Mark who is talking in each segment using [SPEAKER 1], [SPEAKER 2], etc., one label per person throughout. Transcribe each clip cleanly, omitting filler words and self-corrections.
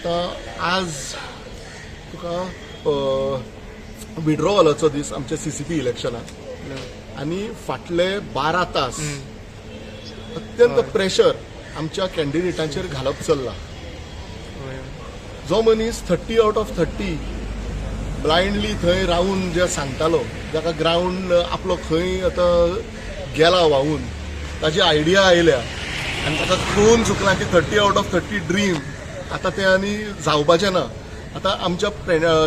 [SPEAKER 1] आता आज तुका विड्रॉवलाचो दीस आमच्या CCP इलेक्शनाक आणि फाटले 12 तास अत्यंत प्रेशर आमच्या कॅन्डिडेटांचेर घालप चल्ला. जो मनीस 30 आउट ऑफ 30 ब्लायंडली थंय रावून जे सांगतालो, जाका ग्राउंड आपलो खंय आतां गेला व्हांवून, ताजी आयडिया आयल्या आनी ताका कळून चुकला की 30 आउट ऑफ 30 ड्रीम आतां तें आनी जावपाचें ना. आतां आमच्या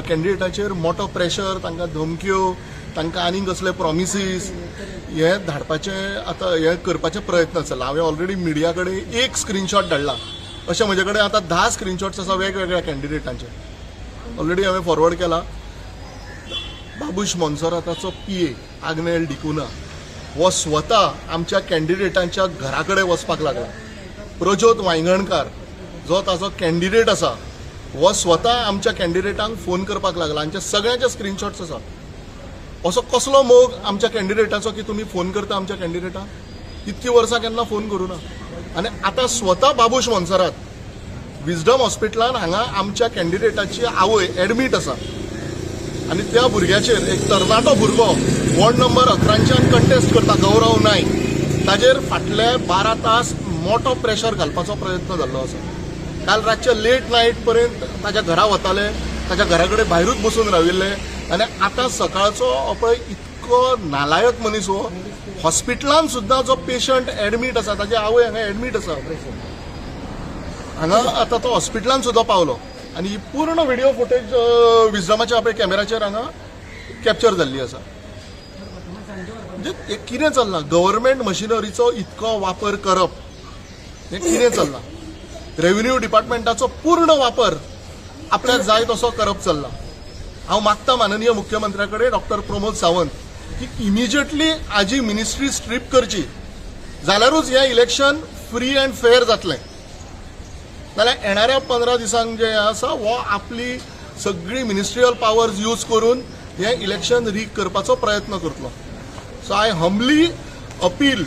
[SPEAKER 1] कॅन्डिडेटाचेर मोठो प्रेशर, तांकां धमक्यो, तांकां आनी कसले प्रॉमिसीस हे धाडपाचे आतां हे करपाचे प्रयत्न चल्ला. हांवें ऑलरेडी मिडिया कडेन एक स्क्रीनशॉट धाडला. अशें म्हजे कडेन आतां 10 स्क्रीनशॉट्स आसा वेगवेगळ्या कॅन्डिडेटांचे. ऑलरेडी हांवें फॉरवर्ड केला. बाबूश मोन्सेराताचो PA आग्नेल डिकुना हो स्वता आमच्या कॅन्डिडेटांच्या घरा कडेन वचपाक लागला. प्रज्योत वांयगणकार जो ताचो कॅन्डिडेट आसा हो स्वता आमच्या कॅन्डिडेटांक फोन करपाक लागला. आमच्या सगळ्यांचे स्क्रीनशॉट्स आसा. असो कसलो मोग आमच्या कॅन्डिडेटाचो की तुमी फोन करता आमच्या कॅन्डिडेटाक? इतकी वर्सां केन्ना फोन करूं ना. आनी आतां स्वता बाबूश मोन्सेरात विजडम हॉस्पिटलान हांगा आमच्या कॅन्डिडेटाची आवय एडमीट आसा आनी त्या भुरग्याचेर एक तरणाटो भुरगो वॉर्ड नंबर 11च्यान कंटेस्ट करता, गौरव नायक, ताजेर फाटले 12 तास मोठो प्रेशर घालपाचो प्रयत्न जाल्लो आसा. काल रातचे लेट नायट पर्यंत ताज्या घरा वताले, ताज्या घरा कडेन भायरूच बसून राविल्ले आनी आतां सकाळचो पळय इतको नालायक मनीस हो हॉस्पिटलान सुद्दां जो पेशंट एडमीट आसा, ताजी आवय हांगा एडमीट आसा, हांगा आतां तो हॉस्पिटलान सुद्दां पावलो आनी ही पूर्ण व्हिडिओ फुटेज विजडमाच्या आपल्या कॅमेराचेर हांगा कॅप्चर जाल्ली आसा. म्हणजे हे कितें चल्लां? गव्हर्मेंट मशिनरीचो इतको वापर करप हें कितें चल्लां? रेव्हेन्यू डिपार्टमेंटाचो पूर्ण वापर आपल्याक जाय तसो करप चल्ला. हांव मागता माननीय मुख्यमंत्र्या कडेन डॉक्टर प्रमोद सावंत की इमिजिएटली हाजी मिनिस्ट्री स्ट्रीप करची, जाल्यारूच हें इलेक्शन फ्री अँड फेअर जातलें. नाल्यार येणाऱ्या 15 दिसांक जे आसा हो आपली सगळी मिनिस्ट्रियल पावर्स यूज करून हें इलेक्शन रीग करपाचो प्रयत्न करतलो. So I humbly appeal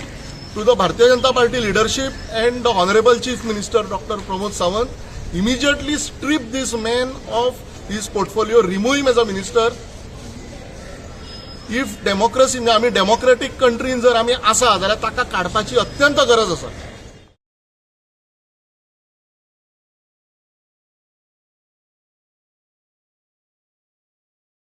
[SPEAKER 1] to the Bharatiya Janata Party leadership and the Honorable Chief Minister Dr. Pramod Sawant, immediately strip this man of his portfolio, remove him as a minister. If democracy, आमी democratic कंट्रीन जर आमी आसा जाल्यार ताका काडपाची अत्यंत गरज आसा.